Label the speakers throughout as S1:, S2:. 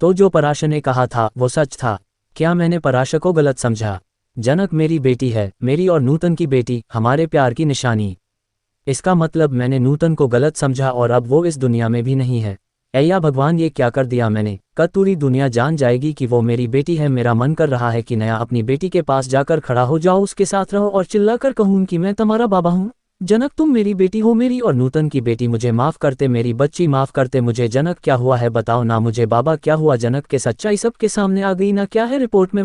S1: तो जो पराशर ने कहा था वो सच था। क्या मैंने पराशर को गलत समझा? जनक मेरी बेटी है, मेरी और नूतन की बेटी, हमारे प्यार की निशानी। इसका मतलब मैंने नूतन को गलत समझा और अब वो इस दुनिया में भी नहीं है। ऐया भगवान, ये क्या कर दिया मैंने? कल पूरी दुनिया जान जाएगी कि वो मेरी बेटी है। मेरा मन कर रहा है कि नया अपनी बेटी के पास जाकर खड़ा हो जाओ, उसके साथ रहो और चिल्लाकर कहूं कि मैं तुम्हारा बाबा हूँ। जनक तुम मेरी बेटी हो, मेरी और नूतन की बेटी, मुझे माफ करते, मेरी बच्ची माफ करते मुझे। जनक क्या हुआ है बताओ ना मुझे बाबा, क्या हुआ? जनक के सच्चाई सबके सामने आ गई ना। क्या है रिपोर्ट में?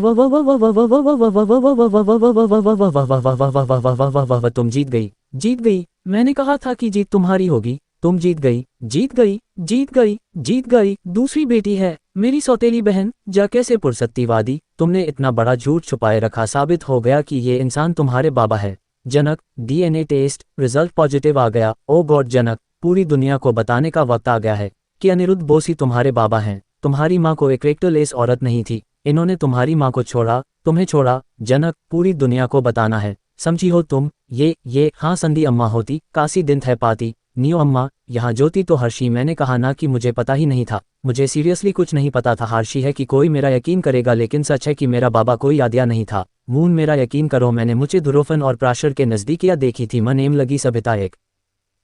S1: तुम जीत गई, जीत गई। मैंने कहा था कि जीत तुम्हारी होगी। तुम जीत गई, जीत गई, जीत गई, जीत गई। दूसरी बेटी है मेरी सौतेली बहन। जा कैसे पुरसत्तीवादी, तुमने इतना बड़ा झूठ छुपाए रखा। साबित हो गया कि ये इंसान तुम्हारे बाबा है। जनक डीएनए टेस्ट रिजल्ट पॉजिटिव आ गया। ओ गॉड जनक, पूरी दुनिया को बताने का वक्त आ गया है कि अनिरुद्ध बोस ही तुम्हारे बाबा हैं। तुम्हारी माँ को एक कैरेक्टरलेस औरत नहीं थी, इन्होंने तुम्हारी माँ को छोड़ा, तुम्हें छोड़ा। जनक पूरी दुनिया को बताना है, समझी हो तुम? ये हाँ संधी अम्मा होती, कासी दिन थे पाती। नियो अम्मा यहाँ ज्योति तो हर्षी, मैंने कहा ना कि मुझे पता ही नहीं था। मुझे सीरियसली कुछ नहीं पता था। हर्षी है कि कोई मेरा यकीन करेगा, लेकिन सच है कि मेरा बाबा कोई यादिया नहीं था। मून मेरा यकीन करो, मैंने मुझे दुरोफन और प्राशर के नज़दीकियाँ देखी थी। मन एम लगी सभ्यता एक।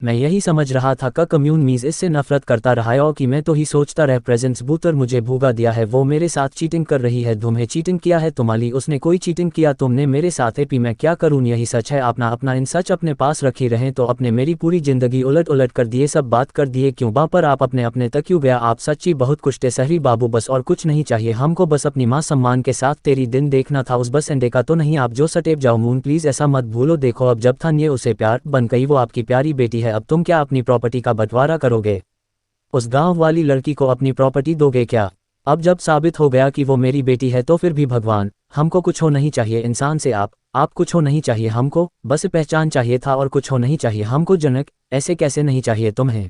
S1: मैं यही समझ रहा था का कम्यून मीज़ इससे नफरत करता रहा है और कि मैं तो ही सोचता रह प्रेजेंस बूतर मुझे भूगा दिया है। वो मेरे साथ चीटिंग कर रही है। तुम्हें चीटिंग किया है तुम्हारी, उसने कोई चीटिंग किया तुमने मेरे साथ है। पी मैं क्या करूँ? यही सच है। अपना इन सच अपने पास रखी रहें तो अपने मेरी पूरी जिंदगी उलट उलट कर दिए, सब बात कर दिए। क्यों बा पर आप अपने तक क्यों गया? आप सच्ची बहुत कुछ थे सहरी बाबू, बस और कुछ नहीं चाहिए हमको, बस अपनी माँ सम्मान के साथ तेरी दिन देखना था। उस बस एंडे का तो नहीं आप जो सटेप जाओ। मून प्लीज ऐसा मत भूलो, देखो अब जब था ये उसे प्यार बन गई, वो आपकी प्यारी बेटी है। अब तुम क्या अपनी प्रॉपर्टी का बंटवारा करोगे? उस गांव वाली लड़की को अपनी प्रॉपर्टी दोगे क्या? अब जब साबित हो गया कि वो मेरी बेटी है तो फिर भी भगवान, हमको कुछ हो नहीं चाहिए इंसान से। आप कुछ हो नहीं चाहिए हमको, बस पहचान चाहिए था और कुछ हो नहीं चाहिए हमको। जनक ऐसे कैसे नहीं चाहिए तुम्हें?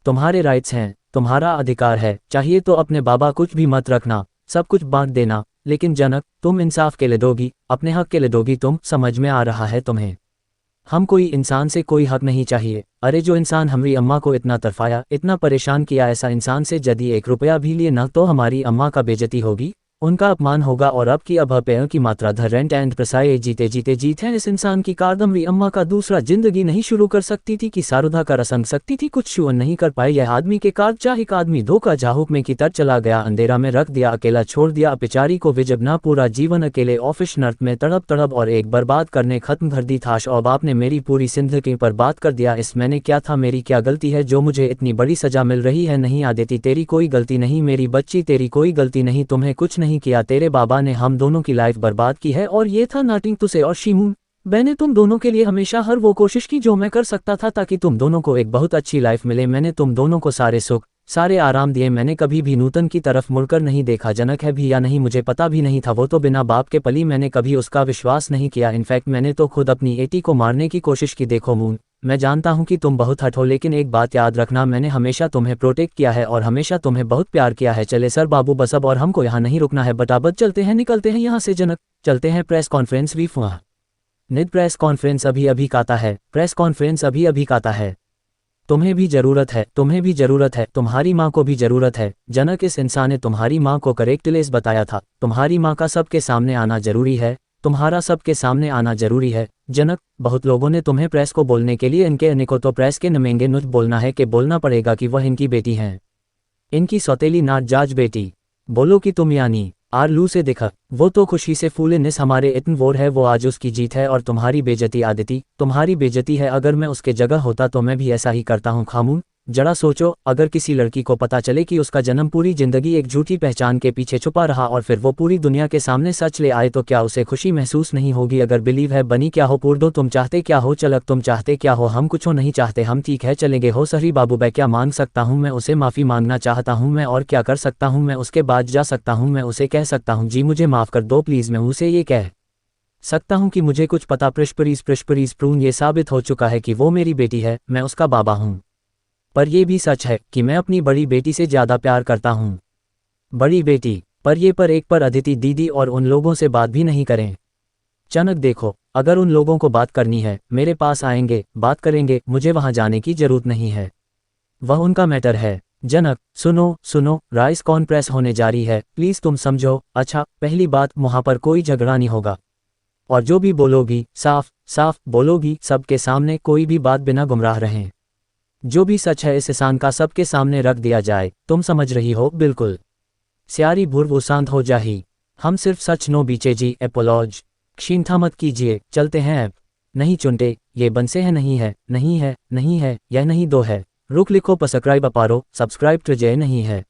S1: तुम्हारे राइट्स हैं, तुम्हारा अधिकार है। चाहिए तो अपने बाबा कुछ भी मत रखना, सब कुछ बांट देना। लेकिन जनक तुम इंसाफ के लिए दोगी, अपने हक के लिए दोगी। तुम समझ में आ रहा है तुम्हें? हम कोई इंसान से कोई हक नहीं चाहिए। अरे जो इंसान हमारी अम्मा को इतना तरफाया, इतना परेशान किया, ऐसा इंसान से यदि 1 रुपया भी लिए ना तो हमारी अम्मा का बेइज्जती होगी, उनका अपमान होगा। और अब की अब पेयों की मात्रा ध रेंट एंड प्रसाए जीते जीते जीत है। इस इंसान की कारदमरी अम्मा का दूसरा जिंदगी नहीं शुरू कर सकती थी कि सारुधा का रसंग सकती थी, कुछ शुरू नहीं कर पाए। यह आदमी के कार चाहिक आदमी धोखा झाहुक में की तर चला गया, अंधेरा में रख दिया, अकेला छोड़ दिया बेचारी को। विजबना पूरा जीवन अकेले ऑफिस नर्क में तड़प तड़प और एक बर्बाद करने खत्म कर दी थाश। और बाप ने मेरी पूरी जिंदगी पर बात कर दिया। इस मैंने क्या था, मेरी क्या गलती है जो मुझे इतनी बड़ी सजा मिल रही है? नहीं आदिति तेरी कोई गलती नहीं, मेरी बच्ची तेरी कोई गलती नहीं, तुम्हें कुछ नहीं किया। तेरे बाबा ने हम दोनों की लाइफ बर्बाद की है और ये था नाटिंग तुसे और शीमू। मैंने तुम दोनों के लिए हमेशा हर वो कोशिश की जो मैं कर सकता था ताकि तुम दोनों को एक बहुत अच्छी लाइफ मिले। मैंने तुम दोनों को सारे सुख सारे आराम दिए। मैंने कभी भी नूतन की तरफ मुड़कर नहीं देखा। जनक है भी या नहीं मुझे पता भी नहीं था, वो तो बिना बाप के पली, मैंने कभी उसका विश्वास नहीं किया। इनफैक्ट मैंने तो खुद अपनी एटी को मारने की कोशिश की। देखो मून, मैं जानता हूं कि तुम बहुत हट हो, लेकिन एक बात याद रखना, मैंने हमेशा तुम्हें प्रोटेक्ट किया है और हमेशा तुम्हें बहुत प्यार किया है। चले सर बाबू बस अब, और हमको यहाँ नहीं रुकना है, बटाबट चलते हैं, निकलते हैं यहाँ से। जनक चलते हैं, प्रेस कॉन्फ्रेंस भी हुआ। निद प्रेस कॉन्फ्रेंस अभी अभी काता है, प्रेस कॉन्फ्रेंस अभी अभी काता है। तुम्हें भी जरूरत है, तुम्हें भी जरूरत है, तुम्हारी माँ को भी जरूरत है। जनक इस इंसान ने तुम्हारी माँ को करेक्टलेस बताया था। तुम्हारी माँ का सबके सामने आना जरूरी है, तुम्हारा सबके सामने आना जरूरी है। जनक बहुत लोगों ने तुम्हें प्रेस को बोलने के लिए इनके को तो प्रेस के नमेंगे नुच बोलना है कि बोलना पड़ेगा कि वह इनकी बेटी हैं, इनकी सौतेली नाट जाज बेटी। बोलो कि तुम यानी आर लू से दिखा, वो तो खुशी से फूले निस हमारे इतन वोर है, वो आज उसकी जीत है और तुम्हारी बेइज्जती आदिति, तुम्हारी बेइज्जती है। अगर मैं उसके जगह होता तो मैं भी ऐसा ही करता हूँ। खामून जरा सोचो, अगर किसी लड़की को पता चले कि उसका जन्म पूरी जिंदगी एक झूठी पहचान के पीछे छुपा रहा और फिर वो पूरी दुनिया के सामने सच ले आए तो क्या उसे खुशी महसूस नहीं होगी? अगर बिलीव है बनी क्या हो पूर्दो, तुम चाहते क्या हो? चलक तुम चाहते क्या हो? हम कुछ हो नहीं चाहते, हम ठीक है चलेंगे हो सही बाबू। मैं क्या मांग सकता हूँ? मैं उसे माफ़ी मांगना चाहता हूँ। मैं और क्या कर सकता हूँ? मैं उसके बाद जा सकता हूँ, मैं उसे कह सकता हूँ जी मुझे माफ़ कर दो प्लीज़। मैं उसे ये कह सकता हूँ कि मुझे कुछ पता प्रिशपरीज प्रून ये साबित हो चुका है कि वो मेरी बेटी है, मैं उसका बाबा हूँ। पर यह भी सच है कि मैं अपनी बड़ी बेटी से ज़्यादा प्यार करता हूँ। बड़ी बेटी पर ये पर एक पर अदिति दीदी और उन लोगों से बात भी नहीं करें। चनक देखो, अगर उन लोगों को बात करनी है मेरे पास आएंगे, बात करेंगे, मुझे वहाँ जाने की जरूरत नहीं है, वह उनका मैटर है। जनक, सुनो सुनो, राइस कौन प्रेस होने जा रही है, प्लीज तुम समझो। अच्छा, पहली बात, वहां पर कोई झगड़ा नहीं होगा, और जो भी बोलोगी साफ साफ बोलोगी, सबके सामने, कोई भी बात बिना गुमराह रहें। जो भी सच है इस इंसान का सबके सामने रख दिया जाए, तुम समझ रही हो? बिल्कुल। स्यारी भूर्व शांत हो जाही। हम सिर्फ सच नो बीचे जी, एपोलॉज क्षीणता मत कीजिए, चलते हैं अब। नहीं चुनते, ये बनसे है, नहीं है, नहीं है, नहीं है, यह नहीं दो है। रुक लिखो पसक्राइब अपारो, सब्सक्राइब ट्रजय नहीं है।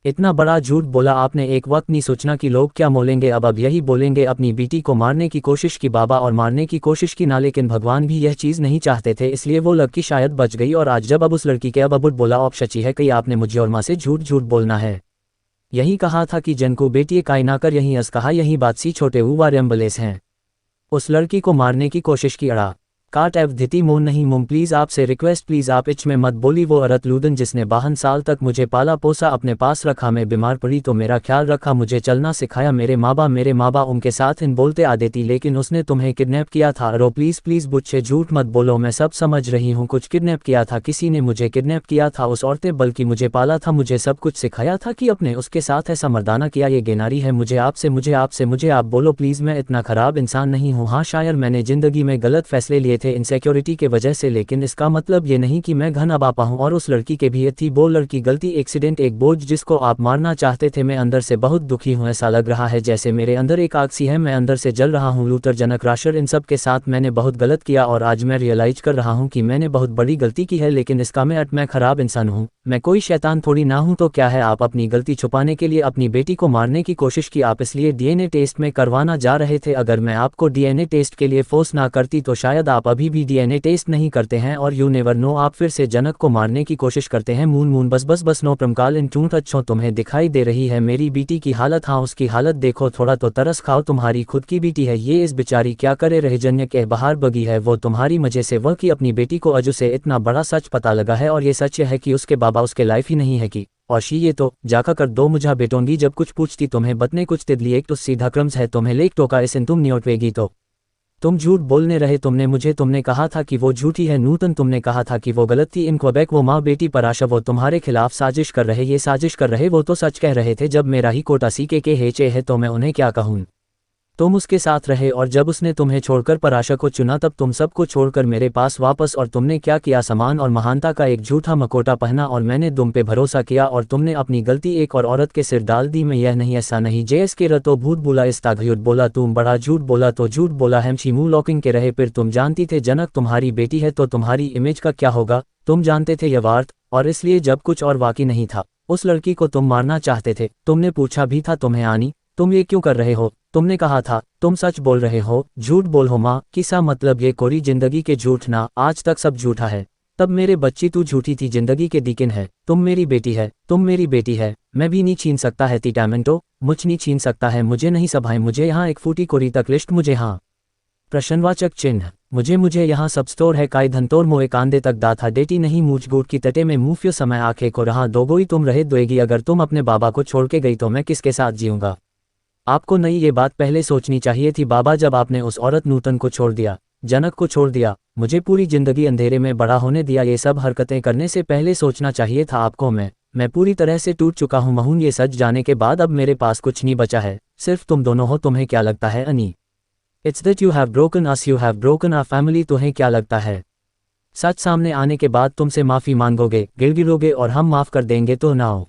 S1: इतना बड़ा झूठ बोला आपने, एक वक्त नहीं सोचना कि लोग क्या बोलेंगे। अब यही बोलेंगे, अपनी बेटी को मारने की कोशिश की बाबा, और मारने की कोशिश की ना, लेकिन भगवान भी यह चीज़ नहीं चाहते थे, इसलिए वो लड़की शायद बच गई। और आज जब अब उस लड़की के अब बोला, अब सच्ची है, कहीं आपने मुझे और माँ से झूठ झूठ बोलना है। यही कहा था कि जन को बेटी काई ना कर, यही अस कहा, यही बात सी छोटे हुआ एम्बुलेंस हैं। उस लड़की को मारने की कोशिश की अड़ा काट एव धिती मोन नहीं मुम, प्लीज आपसे रिक्वेस्ट, प्लीज आप इच में मत बोली। वो औरत लूदन जिसने 52 साल तक मुझे पाला पोसा, अपने पास रखा, मैं बीमार पड़ी तो मेरा ख्याल रखा, मुझे चलना सिखाया, मेरे माँ बाप उनके साथ इन बोलते आ देती, लेकिन उसने तुम्हें किडनैप किया था। अरो प्लीज प्लीज बुच्चे झूठ मत बोलो, मैं सब समझ रही हूँ, कुछ किडनैप किया था, किसी ने मुझे किडनैप किया था, उस औरतें, बल्कि मुझे पाला था, मुझे सब कुछ सिखाया था कि अपने उसके साथ ऐसा मर्दाना किया, ये गेनारी है। मुझे आपसे मुझे आप बोलो प्लीज, मैं इतना खराब इंसान नहीं हूँ। हाँ शायद मैंने जिंदगी में गलत फैसले लिए थे इनसिक्योरिटी के वजह से, लेकिन इसका मतलब ये नहीं कि मैं घन अबापा हूँ। और उस लड़की के भी थी, वो लड़की गलती, एक्सीडेंट, एक बोझ जिसको आप मारना चाहते थे। मैं अंदर से बहुत दुखी हूँ, ऐसा लग रहा है जैसे मेरे अंदर एक आग सी है, मैं अंदर से जल रहा हूँ। लूथर, जनक, राशर, इन सब के साथ मैंने बहुत गलत किया, और आज मैं रियलाइज कर रहा हूँ कि मैंने बहुत बड़ी गलती की है, लेकिन इसका मैं खराब इंसान हूँ, मैं कोई शैतान थोड़ी ना हूँ। तो क्या है, आप अपनी गलती छुपाने के लिए अपनी बेटी को मारने की कोशिश की, आप इसलिए डीएनए टेस्ट में करवाना जा रहे थे। अगर मैं आपको डीएनए टेस्ट के लिए फोर्स ना करती तो शायद आप अभी भी डीएनए टेस्ट नहीं करते हैं, और यू नेवर नो, आप फिर से जनक को मारने की कोशिश करते हैं। मून बस नो प्रमकाल इन टूट अच्छो, तुम्हें दिखाई दे रही है मेरी बेटी की हालत? हाँ उसकी हालत देखो, थोड़ा तो तरस खाओ, तुम्हारी खुद की बेटी है ये, इस बेचारी क्या करे रहे, जन्य के बाहर बगी है वो तुम्हारी मजे से, वह की अपनी बेटी को अजू से इतना बड़ा सच पता लगा है, और ये सच है कि उसके बाबा उसके लाइफ ही नहीं है कि, और शी ये तो जाका कर दो मुझा बेटोंगी, जब कुछ पूछती तुम्हें बतने कुछ तिदली, एक तो सीधा क्रम्स है, तुम्हें लेक टोका इस तुम नियोटवेगी तो तुम झूठ बोलने रहे, तुमने कहा था कि वो झूठी है। नूतन, तुमने कहा था कि वो गलत थी। इन क्वेबेक वो माँ बेटी पर आशा, वो तुम्हारे खिलाफ साजिश कर रहे, ये साजिश कर रहे, वो तो सच कह रहे थे। जब मेरा ही कोटा सी के हेचे है तो मैं उन्हें क्या कहूँ, तुम उसके साथ रहे, और जब उसने तुम्हें छोड़कर पराशा को चुना तब तुम सबको छोड़कर मेरे पास वापस, और तुमने क्या किया, समान और महानता का एक झूठा मकोटा पहना, और मैंने तुम पे भरोसा किया, और तुमने अपनी गलती एक और औरत के सिर डाल दी। मैं यह नहीं, ऐसा नहीं। जेएस के रतो भूत बोला, इस्ताघयुत बोला, तुम बड़ा झूठ बोला, तो झूठ बोला है, मुंह लॉकिंग के रहे, फिर तुम जानती थे जनक तुम्हारी बेटी है तो तुम्हारी इमेज का क्या होगा, तुम जानते थे यह वार्त, और इसलिए जब कुछ और वाकई नहीं था, उस लड़की को तुम मारना चाहते थे। तुमने पूछा भी था तुम्हें आनी, तुम ये क्यों कर रहे हो, तुमने कहा था तुम सच बोल रहे हो, झूठ बोल हो माँ, किसा मतलब ये कोरी जिंदगी के झूठ ना, आज तक सब झूठा है। तब मेरे बच्ची तू झूठी थी, जिंदगी के दिकिन है, तुम मेरी बेटी है, तुम मेरी बेटी है, मैं भी नहीं छीन सकता है तीटामेंटो, मुझ नहीं छीन सकता है, मुझे नहीं सभाएं, मुझे यहाँ एक फूटी कोरी तक लिस्ट, मुझे हाँ प्रश्नवाचक चिन्ह, मुझे यहाँ सब स्टोर है, काय धनतोर मोए कांदे तक दाथा डेटी नहीं, मूछ गूट की तटे में मुफ्यो समय आंखें को रहा दोगोई, तुम रहे दोएगी, अगर तुम अपने बाबा को छोड़ के गई तो मैं किसके साथ जीऊँगा। आपको नहीं, ये बात पहले सोचनी चाहिए थी बाबा, जब आपने उस औरत नूतन को छोड़ दिया, जनक को छोड़ दिया, मुझे पूरी जिंदगी अंधेरे में बड़ा होने दिया, ये सब हरकतें करने से पहले सोचना चाहिए था आपको। मैं पूरी तरह से टूट चुका हूँ महून, ये सच जाने के बाद अब मेरे पास कुछ नहीं बचा है, सिर्फ तुम दोनों हो। तुम्हें क्या लगता है अनी? It's that you have broken us, you have broken our family. तुम्हें क्या लगता है सच सामने आने के बाद तुमसे माफ़ी मांगोगे, गिड़गिड़ोगे और हम माफ़ कर देंगे तो ना हो?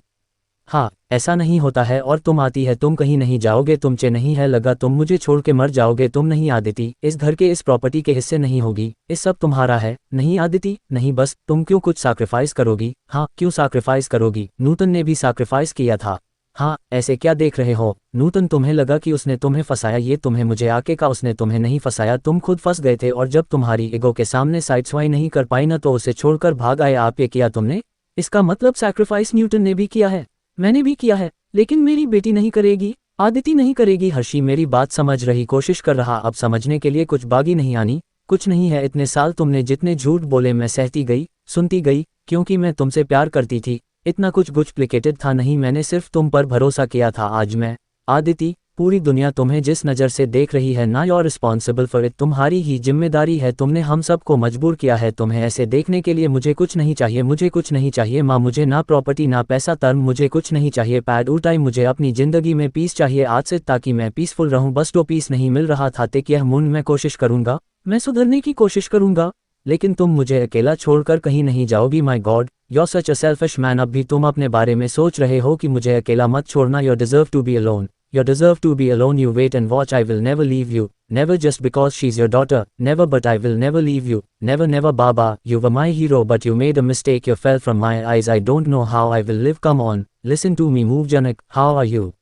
S1: हाँ, ऐसा नहीं होता है, और तुम आती है, तुम कहीं नहीं जाओगे, तुमचे नहीं है लगा तुम मुझे छोड़ के मर जाओगे, तुम नहीं आदिति इस घर के इस प्रॉपर्टी के हिस्से नहीं होगी, इस सब तुम्हारा है नहीं आदिति, नहीं, बस तुम क्यों कुछ सैक्रिफाइस करोगी? हाँ क्यों सैक्रिफाइस करोगी? नूतन ने भी सैक्रिफाइस किया था। हाँ, ऐसे क्या देख रहे हो नूतन, तुम्हें लगा कि उसने तुम्हें फंसाया, ये तुम्हें मुझे आके का, उसने तुम्हें नहीं फंसाया, तुम खुद फंस गए थे, और जब तुम्हारी ईगो के सामने साइडस्वाई नहीं कर पाई ना तो उसे छोड़कर भाग आए आप, ये किया तुमने। इसका मतलब सैक्रिफाइस न्यूटन ने भी किया है, मैंने भी किया है, लेकिन मेरी बेटी नहीं करेगी, आदिति नहीं करेगी। हर्षी मेरी बात समझ रही कोशिश कर रहा, अब समझने के लिए कुछ बागी नहीं आनी, कुछ नहीं है। इतने साल तुमने जितने झूठ बोले मैं सहती गई, सुनती गई, क्योंकि मैं तुमसे प्यार करती थी, इतना कुछ गुचप्लिकेटेड था नहीं, मैंने सिर्फ तुम पर भरोसा किया था। आज मैं आदिति पूरी दुनिया तुम्हें जिस नज़र से देख रही है ना योर रिस्पॉन्सिबल फॉर इट, तुम्हारी ही जिम्मेदारी है। तुमने हम सब को मजबूर किया है तुम्हें ऐसे देखने के लिए। मुझे कुछ नहीं चाहिए, मुझे कुछ नहीं चाहिए माँ, मुझे ना प्रॉपर्टी ना पैसा टर्म, मुझे कुछ नहीं चाहिए पैड ऊ टाइम, मुझे अपनी ज़िंदगी में पीस चाहिए आज से, ताकि मैं पीसफुल रहूँ। बस तो पीस नहीं मिल रहा था ते क्या मून, मैं कोशिश करूँगा, मैं सुधरने की कोशिश करूँगा, लेकिन तुम मुझे अकेला छोड़कर कहीं नहीं जाओगी। माई God, you're such a selfish man। अब भी तुम अपने बारे में सोच रहे हो कि मुझे अकेला मत छोड़ना। You deserve to be alone, you deserve to be alone, you wait and watch, I will never leave you, never just because she's your daughter, never, but I will never leave you, never never Baba, you were my hero but you made a mistake, you fell from my eyes, I don't know how I will live, come on, listen to me, move Janak, how are you?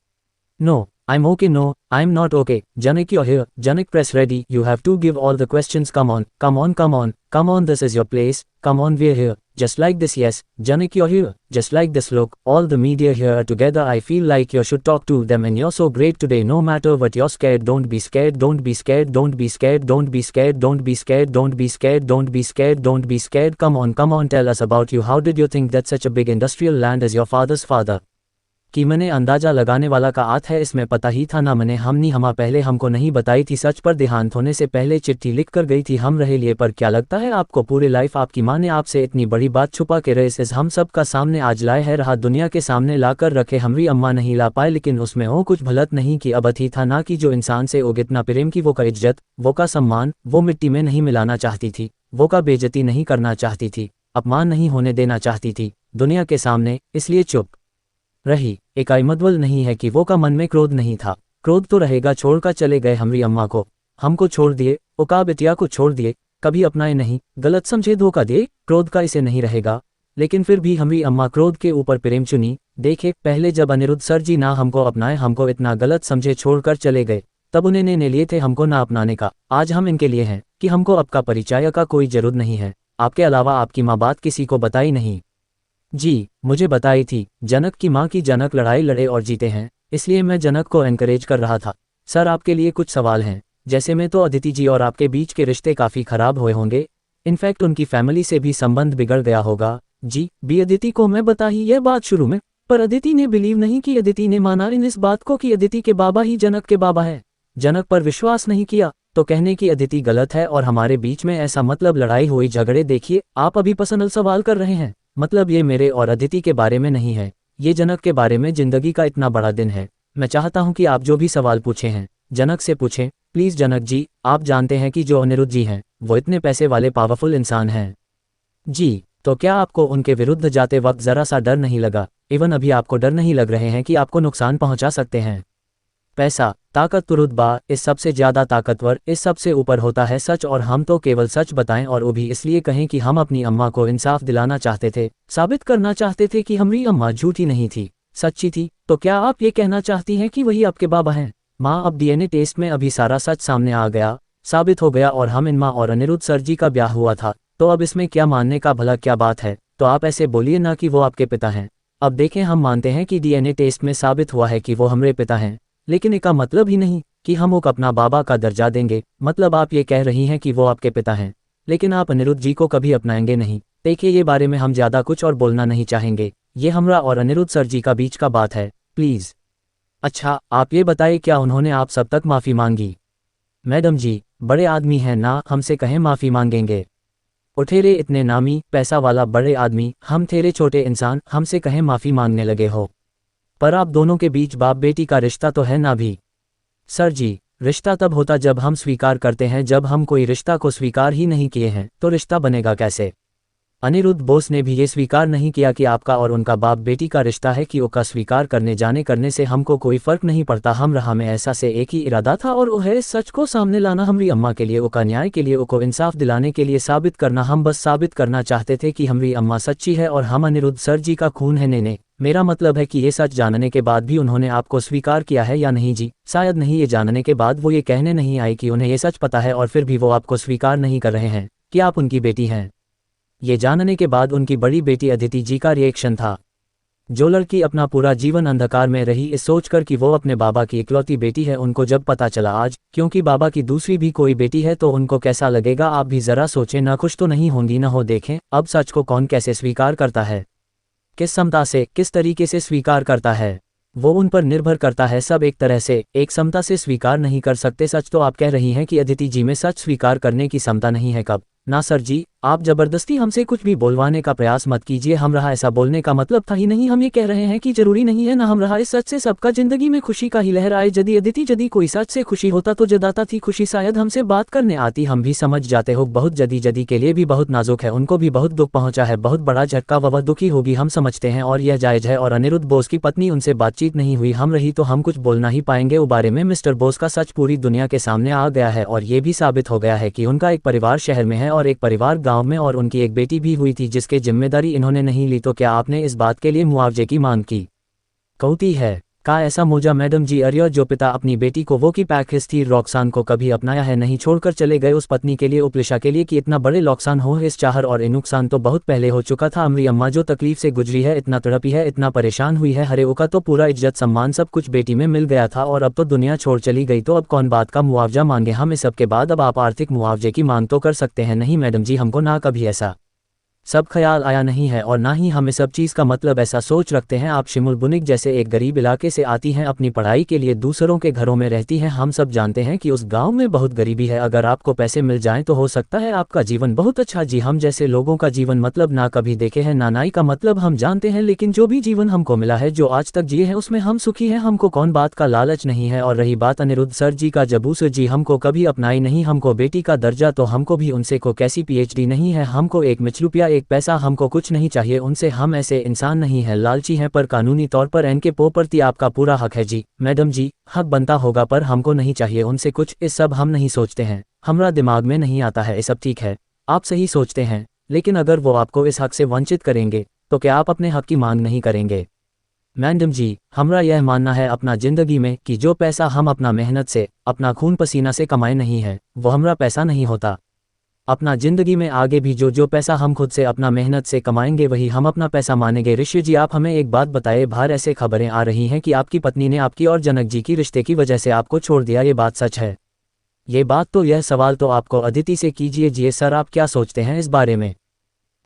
S1: No, I'm okay, no, I'm not okay. Janak, you're here. Janak, press ready. You have to give all the questions. Come on, come on, come on, come on, this is your place. Come on, we're here. Just like this, yes. Janak, you're here. Just like this, look. All the media here are together. I feel like you should talk to them and you're so great today. No matter what you're scared, don't be scared, don't be scared, don't be scared, don't be scared, don't be scared, don't be scared, don't be scared, don't be scared. Come on, tell us about you. How did you think that such a big industrial land is your father's father? कि मैंने अंदाजा लगाने वाला का आत है, इसमें पता ही था ना मैंने हमनी हमा पहले हमको नहीं बताई थी। सच पर देहांत होने से पहले चिट्ठी लिख कर गई थी हम रहे लिए। पर क्या लगता है आपको पूरे लाइफ आपकी माँ ने आपसे इतनी बड़ी बात छुपा के रहे इस हम सब का सामने आज लाए है, रहा दुनिया के सामने ला कर रखे। हमारी अम्मा नहीं ला पाए, लेकिन उसमें वो कुछ भलत नहीं कि अब ही था ना कि जो इंसान से वो इतना प्रेम की, वो का इज्जत, वो का सम्मान, वो मिट्टी में नहीं मिलाना चाहती थी, वो का बेइज्जती नहीं करना चाहती थी, अपमान नहीं होने देना चाहती थी दुनिया के सामने, इसलिए चुप रही। एक मतलब नहीं है कि वो का मन में क्रोध नहीं था, क्रोध तो रहेगा। छोड़कर चले गए हमारी अम्मा को, हमको छोड़ दिए, ओका बिटिया को छोड़ दिए, कभी अपनाए नहीं, गलत समझे, धोखा दिए, क्रोध का इसे नहीं रहेगा। लेकिन फिर भी हमारी अम्मा क्रोध के ऊपर प्रेम चुनी। देखे पहले जब अनिरुद्ध सर जी ना हमको अपनाए, हमको इतना गलत समझे, छोड़कर चले गए, तब उन्हें ने लिए थे हमको ना अपनाने का। आज हम इनके लिए हैं कि हमको आपका परिचय का कोई जरूरत नहीं है, आपके अलावा आपकी माँ बात किसी को बताई नहीं। जी मुझे बताई थी, जनक की माँ की। जनक लड़ाई लड़े और जीते हैं, इसलिए मैं जनक को एनकरेज कर रहा था। सर आपके लिए कुछ सवाल हैं। जैसे में तो अदिति जी और आपके बीच के रिश्ते काफ़ी ख़राब हुए होंगे, इनफैक्ट उनकी फैमिली से भी संबंध बिगड़ गया होगा। जी भी अदिति को मैं बता ही यह बात शुरू में, पर अदिति ने बिलीव नहीं की। अदिति ने माना इन इस बात को कि अदिति के बाबा ही जनक के बाबा है। जनक पर विश्वास नहीं किया तो कहने की अदिति गलत है और हमारे बीच में ऐसा मतलब लड़ाई हुई झगड़े। देखिए आप अभी पर्सनल सवाल कर रहे हैं, मतलब ये मेरे और अदिति के बारे में नहीं है, ये जनक के बारे में। जिंदगी का इतना बड़ा दिन है, मैं चाहता हूं कि आप जो भी सवाल पूछे हैं जनक से पूछें प्लीज़। जनक जी आप जानते हैं कि जो अनिरुद्ध जी हैं वो इतने पैसे वाले पावरफुल इंसान हैं। जी तो क्या आपको उनके विरुद्ध जाते वक्त ज़रा सा डर नहीं लगा? इवन अभी आपको डर नहीं लग रहे हैं कि आपको नुकसान पहुंचा सकते हैं? पैसा, ताकत, तुरुतबा, इस सबसे ज़्यादा ताकतवर, इस सबसे ऊपर होता है सच। और हम तो केवल सच बताएं, और वो भी इसलिए कहें कि हम अपनी अम्मा को इंसाफ दिलाना चाहते थे, साबित करना चाहते थे कि हमारी अम्मा झूठी नहीं थी, सच्ची थी। तो क्या आप ये कहना चाहती हैं कि वही आपके बाबा हैं? माँ अब डीएनए टेस्ट में अभी सारा सच सामने आ गया, साबित हो गया, और हम इन माँ और अनिरुद्ध सर जी का ब्याह हुआ था, तो अब इसमें क्या मानने का भला क्या बात है? तो आप ऐसे बोलिए ना कि वो आपके पिता हैं। अब देखें हम मानते हैं कि डीएनए टेस्ट में साबित हुआ है कि वो हमारे पिता हैं, लेकिन इसका मतलब ही नहीं कि हम वो अपना बाबा का दर्जा देंगे। मतलब आप ये कह रही हैं कि वो आपके पिता हैं, लेकिन आप अनिरुद्ध जी को कभी अपनाएंगे नहीं। देखिए ये बारे में हम ज़्यादा कुछ और बोलना नहीं चाहेंगे, ये हमरा और अनिरुद्ध सर जी का बीच का बात है, प्लीज़। अच्छा आप ये बताइए क्या उन्होंने आप सब तक माफ़ी मांगी? मैडम जी बड़े आदमी हैं ना, हमसे कहें माफ़ी मांगेंगे? उठेरे इतने नामी पैसा वाला बड़े आदमी, हम थेरे छोटे इंसान, हमसे कहें माफ़ी मांगने लगे हो? पर आप दोनों के बीच बाप बेटी का रिश्ता तो है ना भी? सर जी रिश्ता तब होता जब हम स्वीकार करते हैं, जब हम कोई रिश्ता को स्वीकार ही नहीं किए हैं तो रिश्ता बनेगा कैसे? अनिरुद्ध बोस ने भी ये स्वीकार नहीं किया कि आपका और उनका बाप बेटी का रिश्ता है कि उसका स्वीकार करने से हमको कोई फ़र्क नहीं पड़ता। हम रहा में ऐसा से एक ही इरादा था, और वो है इस सच को सामने लाना, हमारी अम्मा के लिए, उसका न्याय के लिए, उसको इंसाफ दिलाने के लिए, साबित करना। हम बस साबित करना चाहते थे कि हमारी अम्मा सच्ची है और हम अनिरुद्ध सर जी का खून है। ने मेरा मतलब है कि ये सच जानने के बाद भी उन्होंने आपको स्वीकार किया है या नहीं? जी शायद नहीं, ये जानने के बाद वो ये कहने नहीं आई कि उन्हें ये सच पता है, और फिर भी वो आपको स्वीकार नहीं कर रहे हैं कि आप उनकी बेटी हैं। ये जानने के बाद उनकी बड़ी बेटी अदिति जी का रिएक्शन था। जो लड़की अपना पूरा जीवन अंधकार में रही इस सोचकर कि वो अपने बाबा की इकलौती बेटी है, उनको जब पता चला आज क्योंकि बाबा की दूसरी भी कोई बेटी है तो उनको कैसा लगेगा? आप भी ज़रा सोचें ना, खुश तो नहीं होंगी ना हो। देखें अब सच को कौन कैसे स्वीकार करता है, किस क्षमता से, किस तरीके से स्वीकार करता है। वो उन पर निर्भर करता है। सब एक तरह से एक समता से स्वीकार नहीं कर सकते। सच तो आप कह रही हैं कि अदिति जी में सच स्वीकार करने की क्षमता नहीं है। कब ना सर जी, आप जबरदस्ती हमसे कुछ भी बोलवाने का प्रयास मत कीजिए। हम रहा ऐसा बोलने का मतलब था ही नहीं। हम ये कह रहे हैं कि जरूरी नहीं है ना हम रहा इस सच से सबका जिंदगी में खुशी का ही लहर आए। यदि कोई सच से खुशी होता तो जदाता थी खुशी शायद हमसे बात करने आती। हम भी समझ जाते हो बहुत जदी के लिए भी बहुत नाजुक है, उनको भी बहुत दुख पहुंचा है, बहुत बड़ा झटका, वह दुखी होगी हम समझते हैं और यह जायज है। और अनिरुद्ध बोस की पत्नी, उनसे बातचीत नहीं हुई, हम रही तो हम कुछ बोलना ही पाएंगे। उस बारे में मिस्टर बोस का सच पूरी दुनिया के सामने आ गया है और ये भी साबित हो गया है कि उनका एक परिवार शहर में है और एक परिवार गाँव में, और उनकी एक बेटी भी हुई थी जिसके जिम्मेदारी इन्होंने नहीं ली। तो क्या आपने इस बात के लिए मुआवजे की मांग की? कौती है का ऐसा मोजा मैडम जी अरिया जो पिता अपनी बेटी को वो की पैक स्थिर रॉक्सान को कभी अपनाया है, नहीं छोड़कर चले गए उस पत्नी के लिए, उपलिशा के लिए कि इतना बड़े नुकसान हो। इस चाहर और नुकसान तो बहुत पहले हो चुका था। अमरी अम्मा जो तकलीफ से गुजरी है, इतना तड़पी है, इतना परेशान हुई है, हरे का तो पूरा इज्जत सम्मान सब कुछ बेटी में मिल गया था और अब तो दुनिया छोड़ चली गई। तो अब कौन बात का मुआवजा मांगे हम इस सब के बाद? अब आप आर्थिक मुआवजे की मांग तो कर सकते हैं। नहीं मैडम जी, हमको ना कभी ऐसा सब ख्याल आया नहीं है और ना ही हम इस सब चीज़ का मतलब ऐसा सोच रखते हैं। आप शिमुल बुनिक जैसे एक गरीब इलाके से आती हैं, अपनी पढ़ाई के लिए दूसरों के घरों में रहती हैं। हम सब जानते हैं कि उस गांव में बहुत गरीबी है। अगर आपको पैसे मिल जाएं तो हो सकता है आपका जीवन बहुत अच्छा। जी, हम जैसे लोगों का जीवन मतलब ना कभी देखे हैं, नानाई का मतलब हम जानते हैं, लेकिन जो भी जीवन हमको मिला है, जो आज तक जिए हैं, उसमें हम सुखी हैं। हमको कौन बात का लालच नहीं है। और रही बात अनिरुद्ध सर जी का, जबूस जी हमको कभी अपनाई नहीं, हमको बेटी का दर्जा तो हमको भी उनसे को कैसी PhD नहीं है, हमको एक मिचलुपिया एक पैसा हमको कुछ नहीं चाहिए उनसे। हम ऐसे इंसान नहीं हैं, लालची हैं, पर कानूनी तौर पर इनके प्रति आपका पूरा हक है। जी मैडम जी, हक बनता होगा, पर हमको नहीं चाहिए उनसे कुछ। इस सब हम नहीं सोचते हैं, हमारा दिमाग में नहीं आता है। ये सब ठीक है, आप सही सोचते हैं, लेकिन अगर वो आपको इस हक से वंचित करेंगे तो क्या आप अपने हक की मांग नहीं करेंगे? मैडम जी, हमारा यह मानना है अपना जिंदगी में कि जो पैसा हम अपना मेहनत से, अपना खून पसीना से कमाए नहीं है, वो हमारा पैसा नहीं होता। अपना जिंदगी में आगे भी जो पैसा हम खुद से अपना मेहनत से कमाएंगे वही हम अपना पैसा मानेंगे। ऋषि जी, आप हमें एक बात बताइए, बाहर ऐसे खबरें आ रही हैं कि आपकी पत्नी ने आपकी और जनक जी की रिश्ते की वजह से आपको छोड़ दिया, ये बात सच है? ये बात तो, यह सवाल तो आपको अदिति से कीजिए। जी सर, आप क्या सोचते हैं इस बारे में?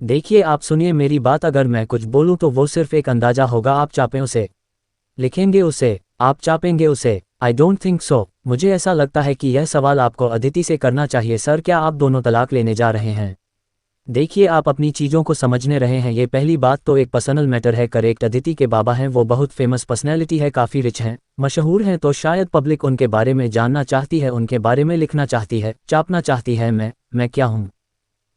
S1: देखिए आप सुनिए मेरी बात, अगर मैं कुछ बोलूं तो वो सिर्फ एक अंदाजा होगा। आप चापें उसे, लिखेंगे उसे, आप चापेंगे उसे। I don't think so. मुझे ऐसा लगता है कि यह सवाल आपको अदिति से करना चाहिए। सर, क्या आप दोनों तलाक लेने जा रहे हैं? देखिए, आप अपनी चीज़ों को समझने रहे हैं। ये पहली बात तो एक पर्सनल मैटर है, करेक्ट। अदिति के बाबा हैं, वो बहुत फेमस पर्सनैलिटी है, काफ़ी रिच हैं, मशहूर हैं, तो शायद पब्लिक उनके बारे में जानना चाहती है, उनके बारे में लिखना चाहती है, चापना चाहती है। मैं क्या हूँ?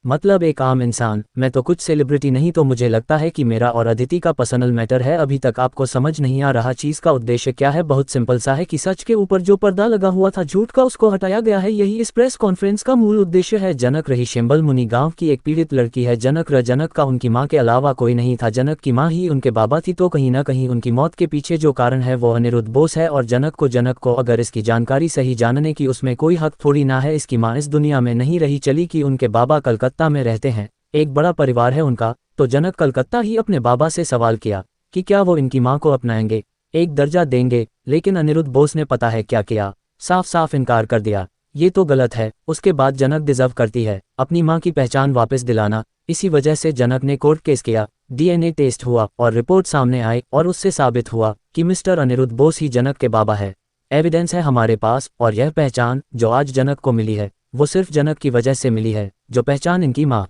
S1: मतलब एक आम इंसान, मैं तो कुछ सेलिब्रिटी नहीं। तो मुझे लगता है कि मेरा और अदिति का पर्सनल मैटर है। अभी तक आपको समझ नहीं आ रहा चीज़ का उद्देश्य क्या है? बहुत सिंपल सा है कि सच के ऊपर जो पर्दा लगा हुआ था झूठ का, उसको हटाया गया है। यही इस प्रेस कॉन्फ्रेंस का मूल उद्देश्य है। जनक रही शिम्बल मुनि गांव की एक पीड़ित लड़की है। जनक का उनकी माँ के अलावा कोई नहीं था, जनक की माँ ही उनके बाबा थी। तो कहीं ना कहीं उनकी मौत के पीछे जो कारण है वो अनिरुद्ध बोस है। और जनक को अगर इसकी जानकारी सही जानने की, उसमें कोई हक थोड़ी ना है। इसकी माँ इस दुनिया में नहीं रही, चली कि उनके बाबा कलकत्ता में रहते हैं, एक बड़ा परिवार है उनका। तो जनक कलकत्ता ही अपने बाबा से सवाल किया कि क्या वो इनकी माँ को अपनाएंगे, एक दर्जा देंगे। लेकिन अनिरुद्ध बोस ने पता है क्या किया? साफ साफ इनकार कर दिया। ये तो गलत है। उसके बाद जनक डिजर्व करती है अपनी माँ की पहचान वापस दिलाना। इसी वजह से जनक ने कोर्ट केस किया, DNA टेस्ट हुआ और रिपोर्ट सामने आई और उससे साबित हुआ कि मिस्टर अनिरुद्ध बोस ही जनक के बाबा है। एविडेंस है हमारे पास, और यह पहचान जो आज जनक को मिली है वो सिर्फ जनक की वजह से मिली है, जो पहचान इनकी माँ